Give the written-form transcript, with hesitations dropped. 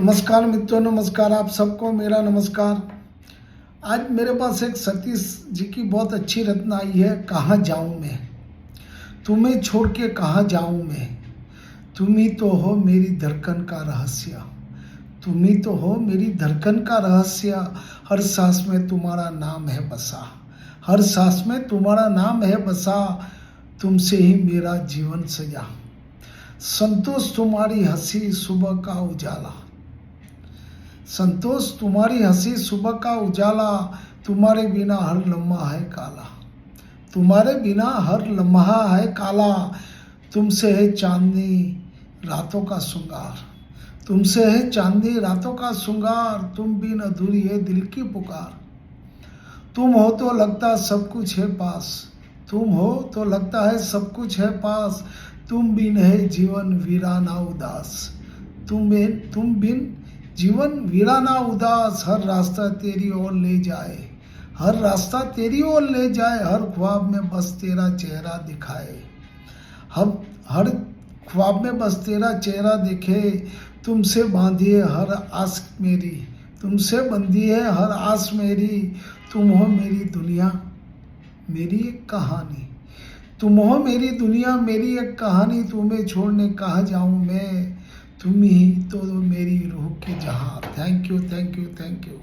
नमस्कार मित्रों, नमस्कार आप सबको मेरा नमस्कार। आज मेरे पास एक सतीश जी की बहुत अच्छी रचना आई है। कहाँ जाऊँ मैं, तुम्हें छोड़ के कहाँ जाऊँ मैं, तुम ही तो हो मेरी धड़कन का रहस्य, तुम ही तो हो मेरी धड़कन का रहस्य। हर सांस में तुम्हारा नाम है बसा, हर सांस में तुम्हारा नाम है बसा, तुमसे ही मेरा जीवन सजा। संतोष तुम्हारी हंसी सुबह का उजाला, संतोष तुम्हारी हंसी सुबह का उजाला, तुम्हारे बिना हर लम्हा है काला, तुम्हारे बिना हर लम्हा है काला। तुमसे है चांदनी रातों का श्रृंगार, तुमसे है चांदनी रातों का श्रृंगार, तुम बिन अधूरी है दिल की पुकार। तुम हो तो लगता सब कुछ है पास, तुम हो तो लगता है सब कुछ है पास, तुम बिन है जीवन वीराना उदास, तुम बिन जीवन वीराना उदास। हर रास्ता तेरी ओर ले जाए, हर रास्ता तेरी ओर ले जाए, हर ख्वाब में बस तेरा चेहरा दिखाए, हर ख्वाब में बस तेरा चेहरा दिखे। तुमसे बांधी है हर आस मेरी, तुमसे बंधी है हर आस मेरी, तुम हो मेरी दुनिया मेरी एक कहानी, तुम हो मेरी दुनिया मेरी एक कहानी, तुम्हें छोड़ने कहाँ जाऊँ मैं, तुम ही तो मेरी रूह के जहाँ। Thank you, thank you, thank you.